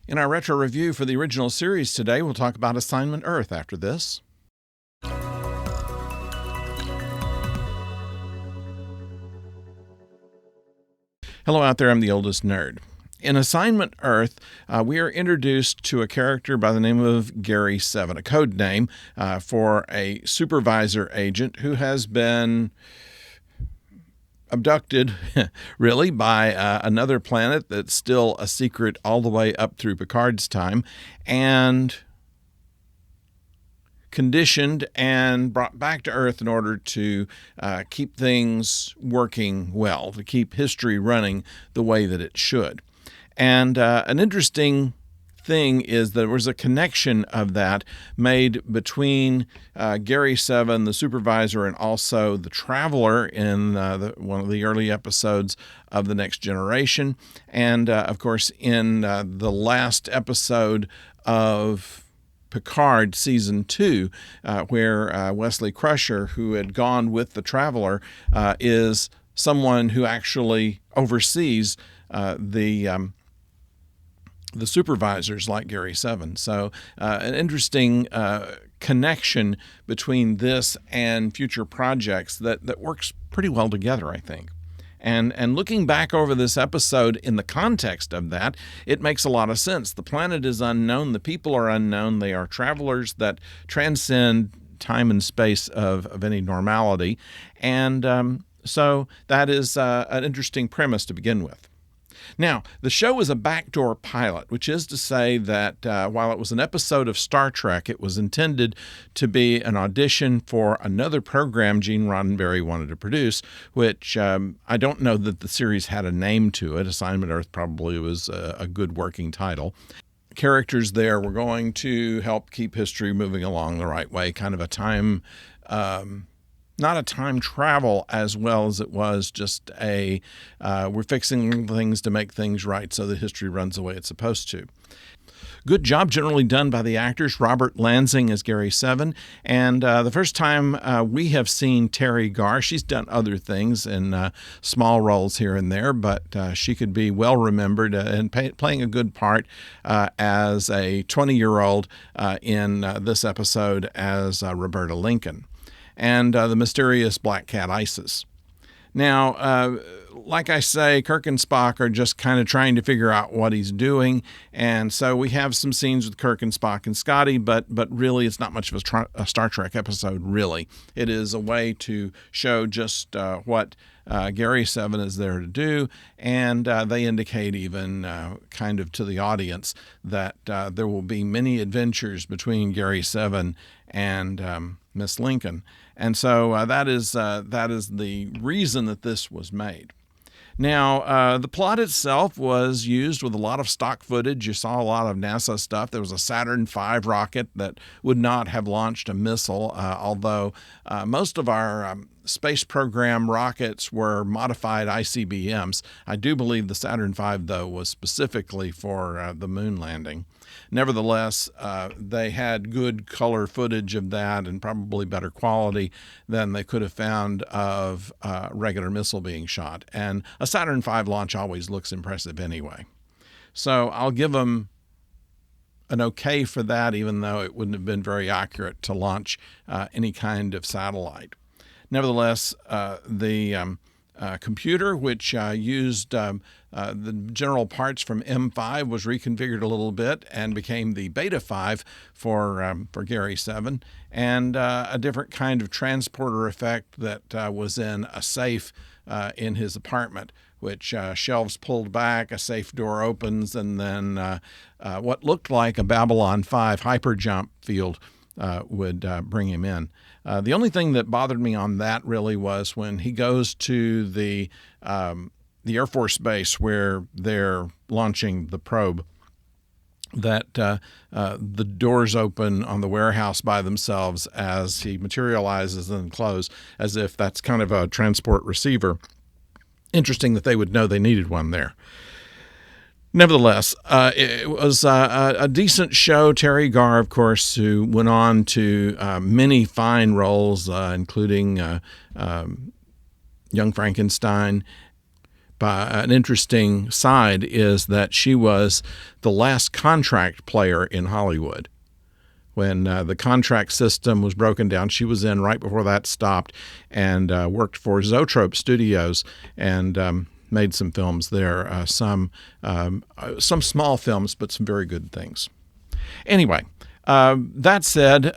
In our retro review for the original series today, we'll talk about Assignment Earth after this. Hello out there, I'm the oldest nerd. In Assignment Earth, we are introduced to a character by the name of Gary 7, a code name for a supervisor agent who has been abducted, really, by another planet that's still a secret all the way up through Picard's time, and conditioned and brought back to Earth in order to keep things working well, to keep history running the way that it should. And an interesting thing is there was a connection of that made between Gary 7, the supervisor, and also the Traveler in one of the early episodes of The Next Generation. And, of course, in the last episode of Picard Season 2, where Wesley Crusher, who had gone with the Traveler, is someone who actually oversees the supervisors like Gary 7. So an interesting connection between this and future projects that works pretty well together, I think. And looking back over this episode in the context of that, it makes a lot of sense. The planet is unknown. The people are unknown. They are travelers that transcend time and space of any normality. And so that is an interesting premise to begin with. Now, the show was a backdoor pilot, which is to say that while it was an episode of Star Trek, it was intended to be an audition for another program Gene Roddenberry wanted to produce, which I don't know that the series had a name to it. Assignment Earth probably was a good working title. Characters there were going to help keep history moving along the right way, kind of a time... not a time travel as well as it was just we're fixing things to make things right so that history runs the way it's supposed to. Good job generally done by the actors. Robert Lansing as Gary 7. And the first time we have seen Terry Garr, she's done other things in small roles here and there, but she could be well remembered and playing a good part as a 20-year-old in this episode as Roberta Lincoln. And the mysterious black cat Isis. Now, like I say, Kirk and Spock are just kind of trying to figure out what he's doing, and so we have some scenes with Kirk and Spock and Scotty, but really it's not much of a Star Trek episode, really. It is a way to show just what Gary 7 is there to do, and they indicate even kind of to the audience that there will be many adventures between Gary 7 and Miss Lincoln. And so that is the reason that this was made. Now, the plot itself was used with a lot of stock footage. You saw a lot of NASA stuff. There was a Saturn V rocket that would not have launched a missile, although most of our space program rockets were modified ICBMs. I do believe the Saturn V, though, was specifically for the moon landing. Nevertheless, they had good color footage of that and probably better quality than they could have found of a regular missile being shot. And a Saturn V launch always looks impressive anyway. So I'll give them an okay for that, even though it wouldn't have been very accurate to launch any kind of satellite. Nevertheless, the computer, which used the general parts from M5, was reconfigured a little bit and became the Beta 5 for Gary 7, and a different kind of transporter effect that was in a safe in his apartment, which shelves pulled back, a safe door opens, and then what looked like a Babylon 5 hyperjump field would bring him in. The only thing that bothered me on that really was when he goes to the Air Force base where they're launching the probe, that the doors open on the warehouse by themselves as he materializes and close, as if that's kind of a transport receiver. Interesting that they would know they needed one there. Nevertheless, it was a decent show. Terry Garr, of course, who went on to many fine roles, including Young Frankenstein. an interesting side is that she was the last contract player in Hollywood. When the contract system was broken down, she was in right before that stopped, and worked for Zoetrope Studios and made some films there, some small films, but some very good things. Anyway, that said,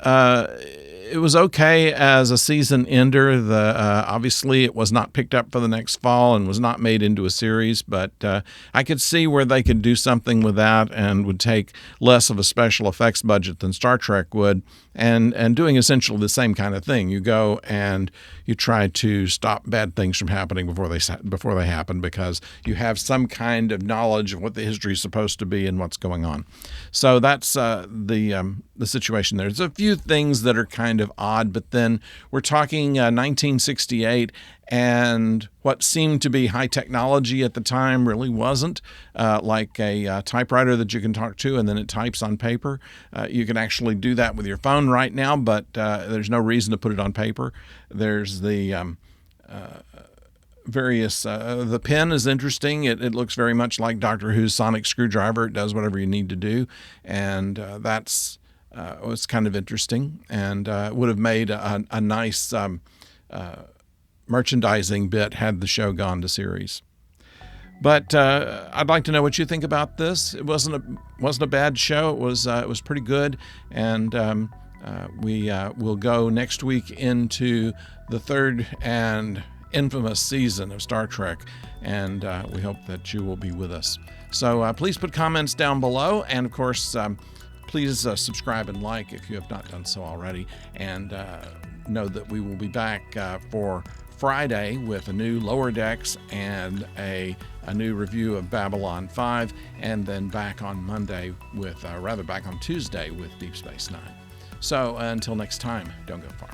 it was okay as a season ender. Obviously, it was not picked up for the next fall and was not made into a series, but I could see where they could do something with that and would take less of a special effects budget than Star Trek would, and doing essentially the same kind of thing. You go and you try to stop bad things from happening before they happen, because you have some kind of knowledge of what the history is supposed to be and what's going on. So that's the situation there. There's a few things that are kind of odd, but then we're talking 1968, and what seemed to be high technology at the time really wasn't, like a typewriter that you can talk to and then it types on paper. You can actually do that with your phone right now, but there's no reason to put it on paper. There's the the pen is interesting. It looks very much like Doctor Who's sonic screwdriver. It does whatever you need to do, and that's was kind of interesting, and would have made a nice merchandising bit had the show gone to series. But I'd like to know what you think about this. It wasn't a bad show. It was pretty good, and we will go next week into the third and infamous season of Star Trek, and we hope that you will be with us. So please put comments down below, and of course, please subscribe and like if you have not done so already, and know that we will be back for Friday with a new Lower Decks and a new review of Babylon 5, and then back on Monday back on Tuesday with Deep Space Nine. So until next time, don't go far.